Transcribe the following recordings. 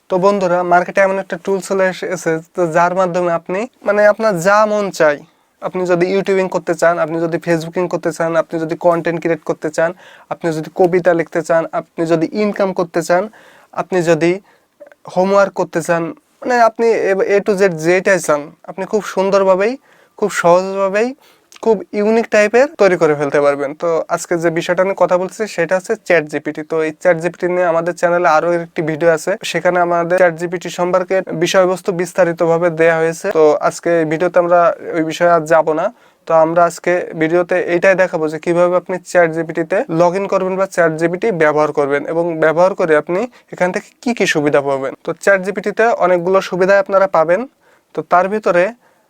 তো বন্ধুরা, মার্কেটে এমন একটা টুল চলে এসেছে তো যার মাধ্যমে আপনি আপনার যা মন চাই, আপনি যদি ইউটিউবিং করতে চান, আপনি যদি ফেসবুকিং করতে চান, আপনি যদি কন্টেন্ট ক্রিয়েট করতে চান, আপনি যদি কবিতা লিখতে চান, আপনি যদি ইনকাম করতে চান, আপনি যদি হোমওয়ার্ক করতে চান, আপনি এ টু জেড যেটাই চান আপনি খুব সুন্দরভাবেই, খুব সহজভাবেই, খুব ইউনিক টাইপের তৈরি করে ফেলতে পারবেন। তো আজকে যে বিষয়টা নিয়ে কথা বলছি সেটা হচ্ছে চ্যাট জিপিটি। তো এই চ্যাট জিপিটি নিয়ে আমাদের চ্যানেলে আরো একটি ভিডিও আছে, সেখানে আমাদের চ্যাট জিপিটি সম্পর্কে বিষয়বস্তু বিস্তারিতভাবে দেয়া হয়েছে। তো আজকে এই ভিডিওতে আমরা ওই বিষয়ে আর যাবো না। তো আমরা আজকে ভিডিওতে এইটাই দেখাবো যে কিভাবে আপনি চ্যাট জিপিটিতে লগ ইন করবেন বা চ্যাট জিপিটি ব্যবহার করবেন এবং ব্যবহার করে আপনি এখান থেকে কি কি সুবিধা পাবেন। তো চ্যাট জিপিটিতে অনেকগুলো সুবিধা আপনারা পাবেন। তো তার ভিতরে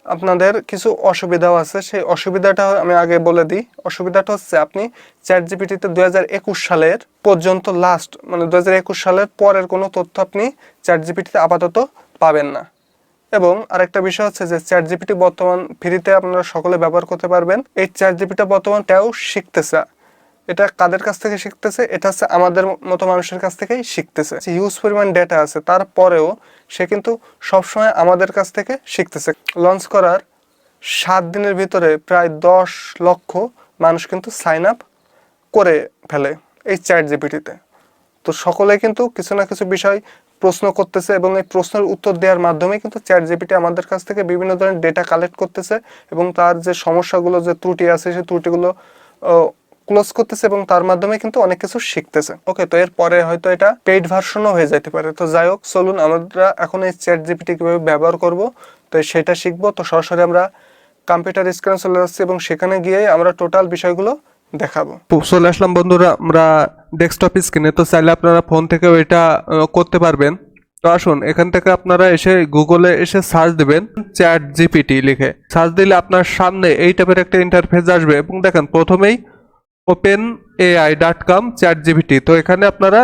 আপনাদের কিছু অসুবিধাও আছে, সেই অসুবিধাটা আমি আগে বলে দিই। অসুবিধাটা হচ্ছে আপনি চ্যাট জিপিটিতে 2021 সালের পর্যন্ত লাস্ট 2021 সালের পরের কোনো তথ্য আপনি চ্যাট জিপিটিতে আপাতত পাবেন না। এবং আরেকটা বিষয় হচ্ছে যে চ্যাট জিপিটি বর্তমান ফ্রিতে আপনারা সকলে ব্যবহার করতে পারবেন। এই চ্যাট জিপিটি বর্তমান শিখতেছে। এটা কাদের কাছ থেকে শিখতেছে? এটা হচ্ছে আমাদের মতো মানুষের কাছ থেকেই শিখতেছে। হিউজ পরিমাণ ডেটা আছে, তারপরেও সে কিন্তু সবসময় আমাদের কাছ থেকে শিখতেছে। লঞ্চ করার 7 দিনের ভিতরে প্রায় 10 লক্ষ মানুষ কিন্তু সাইন আপ করে ফেলে এই চ্যাট জিপিটিতে। তো সকলে কিন্তু কিছু না কিছু বিষয় প্রশ্ন করতেছে এবং এই প্রশ্নের উত্তর দেওয়ার মাধ্যমে কিন্তু চ্যাট জিপিটি আমাদের কাছ থেকে বিভিন্ন ধরনের ডেটা কালেক্ট করতেছে এবং তার যে সমস্যাগুলো, যে ত্রুটি আছে, সেই ত্রুটিগুলো ক্লোজ করতেছে এবং তার মাধ্যমে কিন্তু অনেক কিছু শিখতেছে। ওকে, তো এরপরে হয়তো এটা পেইড ভার্সনও হয়ে যেতে পারে। তো যাই হোক, চলুন আমরা এখন এই চ্যাট জিপিটি কিভাবে ব্যবহার করব তো সেটা শিখবো। তো সরাসরি আমরা কম্পিউটার স্ক্রিনে চলে যাচ্ছি এবং সেখানে গিয়ে আমরা টোটাল বিষয়গুলো দেখাবো। চলে আসলাম বন্ধুরা আমরা ডেস্কটপ স্ক্রিনে। তো চাইলে আপনারা ফোন থেকেও এটা করতে পারবেন। তো আসুন, এখান থেকে আপনারা এসে গুগলে এসে সার্চ দিবেন চ্যাট জিপিটি লিখে। সার্চ দিলে আপনার সামনে এই টাইপের একটা ইন্টারফেস আসবে এবং দেখেন প্রথমেই openai.com চ্যাট জিপিটি। তো এখানে আপনারা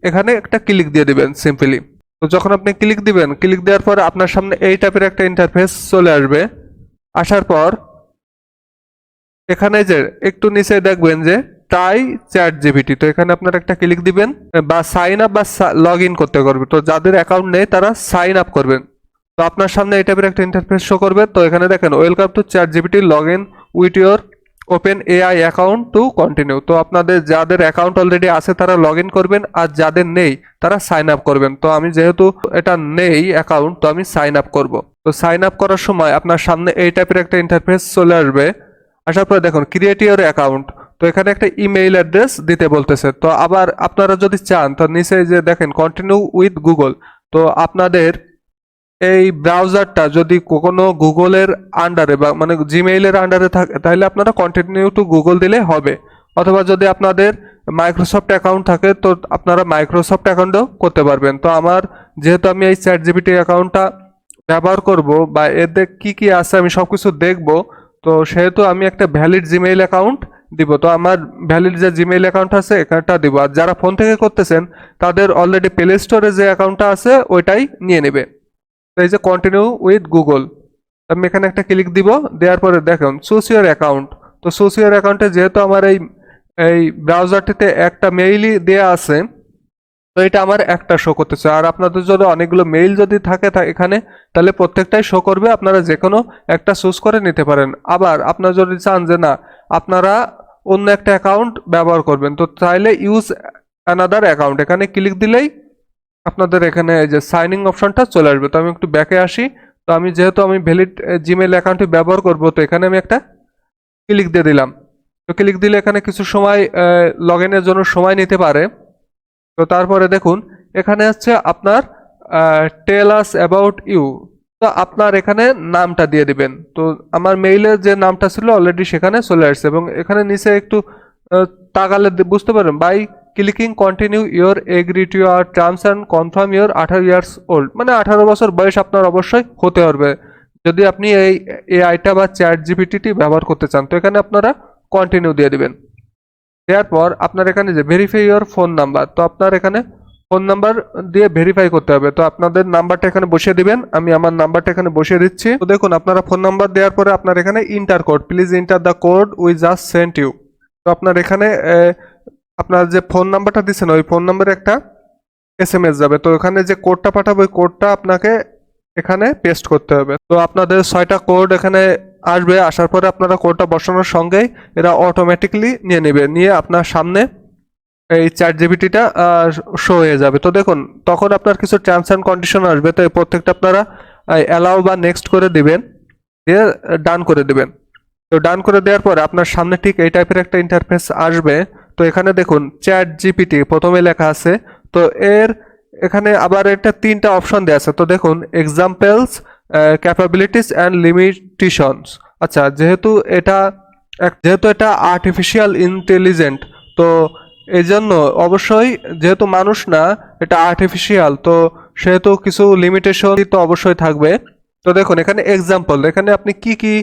এখানে একটা ক্লিক দিয়ে দিবেন সিম্পলি। তো যখন আপনি ক্লিক দিবেন, ক্লিক দেওয়ার পর আপনার সামনে এই টাইপের একটা ইন্টারফেস চলে আসবে। আসার পর এখানে যে একটু নিচে দেখবেন যে ট্রাই চ্যাট জিপিটি। তো এখানে আপনারা একটা ক্লিক দিবেন বা সাইন আপ বা লগ ইন করতে করবে। তো যাদের অ্যাকাউন্ট নেই তারা সাইন আপ করবেন। তো আপনার সামনে এই টাইপের একটা ইন্টারফেস শো করবে। তো এখানে দেখেন welcome to chat GPT, log in with your open AI account to continue. তো আপনাদের যাদের অ্যাকাউন্ট অলরেডি আছে তারা লগ ইন করবেন, আর যাদের নেই তারা সাইন আপ করবেন। তো আমি যেহেতু এটা নেই অ্যাকাউন্ট, তো আমি সাইন আপ করব। তো সাইন আপ করার সময় আপনার সামনে এই টাইপের একটা ইন্টারফেস চলে আসবে। আসার পরে দেখুন ক্রিয়েট ইউর অ্যাকাউন্ট। তো এখানে একটা ইমেইল অ্যাড্রেস দিতে বলতেছে। তো আবার আপনারা যদি চান তো নিচে যে দেখেন কন্টিনিউ উইথ গুগল। তো আপনাদের এই ব্রাউজারটা যদি কোনো গুগলের আন্ডারে বা জিমেইলের আন্ডারে থাকে তাহলে আপনারা কন্টিনিউ টু গুগল দিলে হবে। অথবা যদি আপনাদের মাইক্রোসফট অ্যাকাউন্ট থাকে তো আপনারা মাইক্রোসফট অ্যাকাউন্টও করতে পারবেন। তো আমার যেহেতু আমি এই চ্যাট জিপিটি অ্যাকাউন্টটা ব্যবহার করব বা এতে কি কি আছে আমি সবকিছু দেখব, তো সেহেতু আমি একটা ভ্যালিড জিমেইল অ্যাকাউন্ট দিব। তো আমার ভ্যালিড যে জিমেইল অ্যাকাউন্ট আছে এখানটা দিব। আর যারা ফোন থেকে করতেছেন তাদের অলরেডি প্লে স্টোরে যে অ্যাকাউন্টটা আছে ওইটাই নিয়ে নেবে। তো এই যে কন্টিনিউ উইথ গুগল, আমি এখানে একটা ক্লিক দিব। দেওয়ার পরে দেখুন চুজ ইউর অ্যাকাউন্ট। তো চুজ ইউর অ্যাকাউন্টে যেহেতু আমার এই এই ব্রাউজারটিতে একটা মেইলই দেয়া আছে, তো এটা আমার একটা শো করতেছে। আর আপনাদের যদি অনেকগুলো মেইল যদি থাকে এখানে, তাহলে প্রত্যেকটাই শো করবে। আপনারা যে কোনো একটা চুজ করে নিতে পারেন। আবার আপনারা যদি চান যে না আপনারা অন্য একটা অ্যাকাউন্ট ব্যবহার করবেন, তো চাইলে ইউজ অ্যানাদার অ্যাকাউন্ট এখানে ক্লিক দিলেই আপনাদের এখানে এই যে সাইনিং অপশনটা চলে আসবে। তো আমি একটু ব্যাকে আসি। তো আমি যেহেতু আমি ভ্যালিড জিমেইল অ্যাকাউন্টটি ব্যবহার করব, তো এখানে আমি একটা ক্লিক দিয়ে দিলাম। তো ক্লিক দিলে এখানে কিছু সময় লগ ইনের জন্য সময় নিতে পারে। তো তারপরে দেখুন এখানে হচ্ছে আপনার টেল আস অ্যাবাউট ইউ। তো আপনার এখানে নামটা দিয়ে দিবেন। তো আমার মেইলের যে নামটা ছিল অলরেডি সেখানে চলে আসছে এবং এখানে নিচে একটু তাকালে বুঝতে পারেন by clicking continue your agree to your terms and confirm your 18 years old, 18 বছর বয়স আপনার অবশ্যই হতে হবে যদি আপনি এই এআইটা বা চ্যাট জিপিটিটি ব্যবহার করতে চান। তো এখানে আপনারা কন্টিনিউ দিয়ে দিবেন। দেওয়ার পর আপনার এখানে যে ভেরিফাই ইউর ফোন নাম্বার, তো আপনার এখানে ফোন নাম্বার দিয়ে ভেরিফাই করতে হবে। তো আপনাদের নাম্বারটা এখানে বসিয়ে দিবেন। আমি আমার নাম্বারটা এখানে বসিয়ে দিচ্ছি। তো দেখুন আপনারা ফোন নাম্বার দেওয়ার পরে আপনার এখানে enter code, please enter the code we just sent you. তো আপনার এখানে আপনার যে ফোন নাম্বারটা দিচ্ছেন ওই ফোন নাম্বারে একটা এসএমএস যাবে। তো এখানে যে কোডটা পাঠাবো ওই কোডটা আপনাকে এখানে পেস্ট করতে হবে। তো আপনাদের 6টা কোড এখানে আসবে, আসার পরে আপনারা কোডটা বসানোর সঙ্গেই এরা অটোমেটিকলি নিয়ে নেবে, নিয়ে আপনার সামনে এই চ্যাট জিপিটিটা শো হয়ে যাবে। তো দেখুন তখন আপনার কিছু টার্মস অ্যান্ড কন্ডিশন আসবে, তো এই প্রত্যেকটা আপনারা অ্যালাউ বা নেক্সট করে দিবেন, দিয়ে ডান করে দিবেন। তো ডান করে দেওয়ার পরে আপনার সামনে ঠিক এই টাইপের একটা ইন্টারফেস আসবে। তো এখানে দেখুন চ্যাট জিপিটি প্রথমে লেখা আছে, তো এর এখানে আবার একটা 3টা অপশন দেওয়া আছে। তো দেখুন এক্সাম্পলস, ক্যাপাবিলিটিস অ্যান্ড লিমিটেশনস। আচ্ছা, যেহেতু এটা আর্টিফিশিয়াল ইন্টেলিজেন্ট, তো এই জন্য অবশ্যই, যেহেতু মানুষ না, এটা আর্টিফিশিয়াল, তো সেহেতু কিছু লিমিটেশন তো অবশ্যই থাকবে। তো দেখুন এখানে এক্সাম্পল, এখানে আপনি কি কি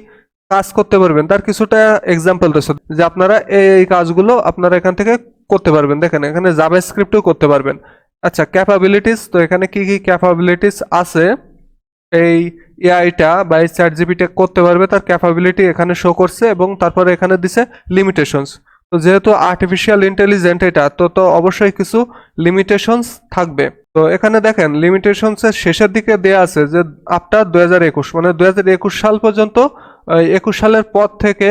কাজ করতে পারবেন তার কিছুটা এক্সাম্পল রয়েছে, যে আপনারা এই কাজগুলো আপনারা এখান থেকে করতে পারবেন। দেখেন এখানে জাভাস্ক্রিপ্টও করতে পারবেন। আচ্ছা, ক্যাপাবিলিটিস, তো এখানে কি কি ক্যাপাবিলিটিস আছে এই এআইটা বা এই চ্যাট জিপিটি করতে পারবে তার ক্যাপাবিলিটি এখানে শো করছে, এবং তারপরে এখানে দিছে লিমিটেশনস। তো যেহেতু আর্টিফিশিয়াল ইন্টেলিজেন্ট এটা, তো অবশ্যই কিছু লিমিটেশনস থাকবে। তো এখানে দেখেন লিমিটেশনসের শেষের দিকে দেয়া আছে যে আফটার 2021, মানে 2021 সাল পর্যন্ত, 21 সালের পর থেকে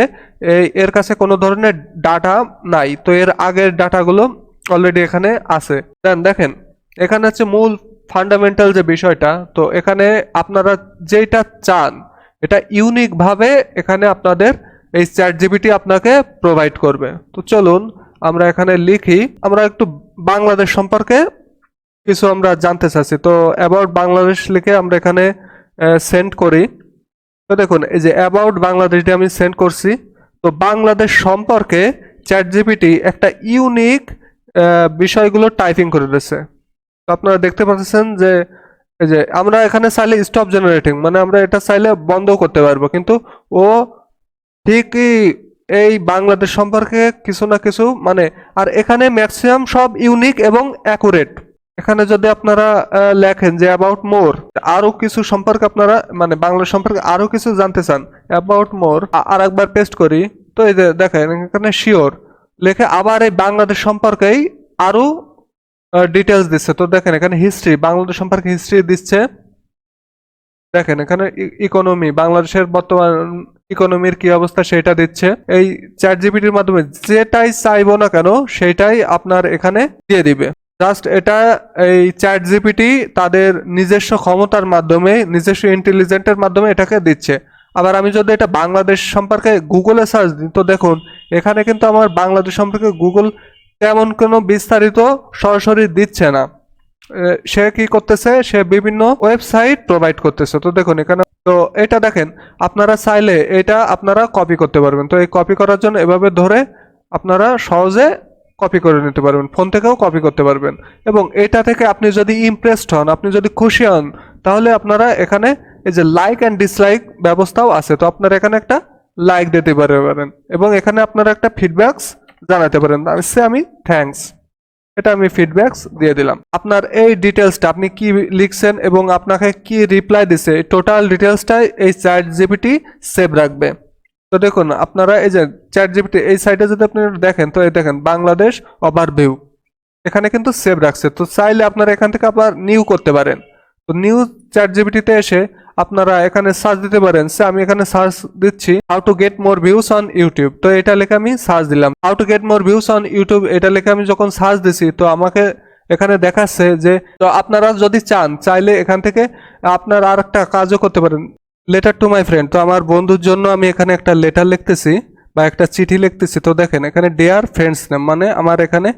এর কাছে কোনো ধরনের ডাটা নাই। তো এর আগের ডাটাগুলো অলরেডি এখানে আছে। দেন দেখেন এখানে হচ্ছে মূল ফান্ডামেন্টাল যে বিষয়টা, তো এখানে আপনারা যেটা চান এটা ইউনিক ভাবে এখানে আপনাদের এই চ্যাট জিপিটি আপনাকে প্রোভাইড করবে। তো চলুন আমরা এখানে লিখি, আমরা একটু বাংলাদেশ সম্পর্কে কিছু আমরা জানতে চাচ্ছি। তো অ্যাবাউট বাংলাদেশ লিখে আমরা এখানে সেন্ড করি। তো দেখুন এই যে অ্যাবাউট বাংলাদেশটি আমি সেন্ড করছি। তো বাংলাদেশ সম্পর্কে চ্যাট জিপিটি একটা ইউনিক বিষয়গুলো টাইপিং করে দিয়েছে। তো আপনারা দেখতে পাচ্ছেন যে এই যে আমরা এখানে চাইলে স্টপ জেনারেটিং, মানে আমরা এটা চাইলে বন্ধ করতে পারবো, কিন্তু ও ঠিকই এই বাংলাদেশ সম্পর্কে কিছু না কিছু মানে, আর এখানে ম্যাক্সিমাম সব ইউনিক এবং অ্যাকুরেট। এখানে যদি আপনারা লেখেন যে অ্যাবাউট মোর, আরো কিছু সম্পর্কে আপনারা মানে বাংলা সম্পর্কে আরো কিছু জানতে চান, অ্যাবাউট মোর আর একবার পেস্ট করি। তো এই যে দেখেন এখানে শিওর লেখে আবার এই বাংলাদেশ সম্পর্কেই আরো ডিটেলস দিচ্ছে। তো দেখেন এখানে হিস্ট্রি, বাংলাদেশ সম্পর্কে হিস্ট্রি দিচ্ছে। দেখেন এখানে ইকোনমি, বাংলাদেশের বর্তমান ইকোনমির কি অবস্থা সেটা দিচ্ছে। এই চ্যাট জিপিটির মাধ্যমে যেটাই চাইবো না কেন সেটাই আপনার এখানে দিয়ে দিবে। জাস্ট এটা এই চ্যাট জিপিটি তাদের নিজস্ব ক্ষমতার মাধ্যমে, নিজস্ব ইন্টেলিজেন্টের মাধ্যমে এটাকে দিচ্ছে। আবার আমি যদি এটা বাংলাদেশ সম্পর্কে গুগলে সার্চ দিই, তো দেখুন এখানে কিন্তু আমার বাংলাদেশ সম্পর্কে গুগল তেমন কোনো বিস্তারিত সরাসরি দিচ্ছে না। সে কি করতেছে, সে বিভিন্ন ওয়েবসাইট প্রোভাইড করতেছে। তো দেখুন এখানে, তো এটা দেখেন আপনারা চাইলে এটা আপনারা কপি করতে পারবেন। তো এই কপি করার জন্য এভাবে ধরে আপনারা সহজে কপি করে নিতে পারবেন, ফোন থেকেও কপি করতে পারবেন। এবং এটা থেকে আপনি যদি ইমপ্রেসড হন, আপনি যদি খুশি হন, তাহলে আপনারা এখানে এই যে লাইক অ্যান্ড ডিসলাইক ব্যবস্থাও আছে। তো আপনারা এখানে একটা লাইক দিতে পারেন, এবং এখানে আপনারা একটা ফিডব্যাকস জানাতে পারেন, আমি থ্যাঙ্কস, এটা আমি ফিডব্যাকস দিয়ে দিলাম। আপনার এই ডিটেলসটা আপনি কি লিখছেন এবং আপনাকে কি রিপ্লাই দিছে, টোটাল ডিটেলসটাই এই চ্যাট জিপিটি সেভ রাখবে। তো দেখুন আপনারা এই যে চ্যাট জিপিটি এই সাইটে যদি আপনি দেখেন, তো এই দেখেন বাংলাদেশ ওভারভিউ এখানে কিন্তু সেভ রাখছে। তো চাইলে আপনারা এখান থেকে আবার নিউ করতে পারেন। তো নিউ চ্যাট জিপিটিতে এসে আপনারা এখানে সার্চ দিতে পারেন। আমি এখানে সার্চ দিচ্ছি how to get more views on YouTube. তো এটা লিখে আমি সার্চ দিলাম how to get more views on YouTube, এটা লিখে আমি যখন সার্চ দিছি, তো আমাকে এখানে দেখাচ্ছে যে, তো আপনারা যদি চাইলে এখান থেকে আপনার আর একটা কাজও করতে পারেন, লেটার টু মাই ফ্রেন্ড। তো আমার বন্ধুর জন্য আমি এখানে একটা লেটার লিখতেছি বা একটা চিঠি লিখতেছি। তো দেখেন এখানে ডিয়ার ফ্রেন্ডস নেম, মানে আমার এখানে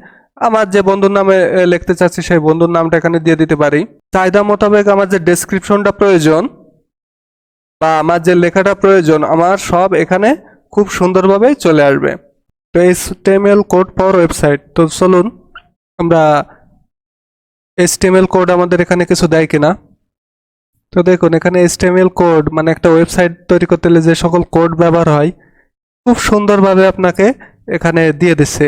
আমার যে বন্ধুর নামে লিখতে চাচ্ছি সেই বন্ধুর নামটা এখানে দিয়ে দিতে পারি। চাহিদা মোতাবেক আমার যে ডেসক্রিপশনটা প্রয়োজন বা আমার যে লেখাটা প্রয়োজন, আমার সব এখানে খুব সুন্দরভাবে চলে আসবে। তো HTML কোড ফর ওয়েবসাইট, তো চলুন আমরা HTML কোড আমাদের এখানে কিছু দেয় কিনা। তো দেখুন এখানে HTML কোড মানে একটা ওয়েবসাইট তৈরি করতে হলে যে সকল কোড ব্যবহার হয়, খুব সুন্দরভাবে আপনাকে এখানে দিয়ে দিচ্ছে।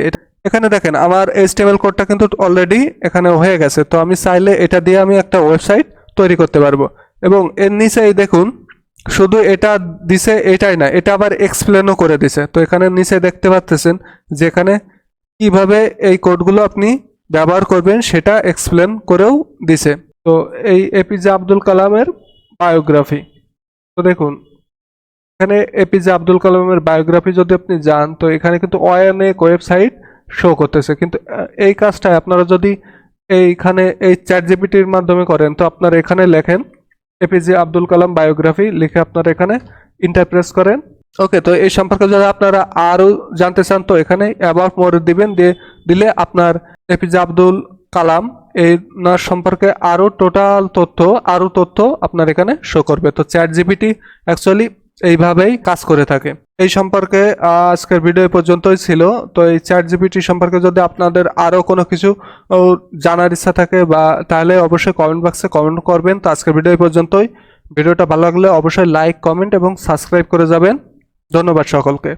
এখানে দেখেন আমার HTML কোডটা কিন্তু অলরেডি এখানে হয়ে গেছে। তো আমি চাইলে এটা দিয়ে আমি একটা ওয়েবসাইট তৈরি করতে পারবো। এবং এর নিচেই দেখুন শুধু এটা দিছে এটাই না, এটা আবার এক্সপ্লেনও করে দিছে। তো এখানে নিচে দেখতে পাচ্ছেন যে এখানে কিভাবে এই কোডগুলো আপনি ব্যবহার করবেন সেটা এক্সপ্লেন করেও দিছে। তো এই এপিজে আব্দুল কালামের বায়োগ্রাফি, তো দেখুন এখানে এপিজে আব্দুল কালামের বায়োগ্রাফি যদি আপনি যান তো এখানে কিন্তু অনেক ওয়েবসাইট শো করতেছে, কিন্তু এই কাজটা আপনারা যদি এইখানে এই চ্যাট জিপিটির মাধ্যমে করেন তো আপনারা এখানে লেখেন এপিজে আব্দুল কালাম বায়োগ্রাফি, লিখে আপনারা এখানে ইন্টারপ্রেস করেন। ওকে, তো এই সম্পর্কে যদি আপনারা আরও জানতে চান তো এখানে অ্যাবাউট মোর দিবেন, দিলে আপনার এপিজে আব্দুল কালাম এই নার সম্পর্কে আরও তথ্য আপনার এখানে শো করবে। তো চ্যাট জিপিটি অ্যাকচুয়ালি এইভাবেই কাজ করে থাকে। এই সম্পর্কে আজকের ভিডিও পর্যন্তই ছিল। তো এই চ্যাট জিপিটি সম্পর্কে যদি আপনাদের আরও কোনো কিছু জানার ইচ্ছা থাকে বা তাহলে অবশ্যই কমেন্ট বক্সে কমেন্ট করবেন। তো আজকের ভিডিও পর্যন্তই। ভিডিওটা ভালো লাগলে অবশ্যই লাইক, কমেন্ট এবং সাবস্ক্রাইব করে যাবেন। ধন্যবাদ সকলকে।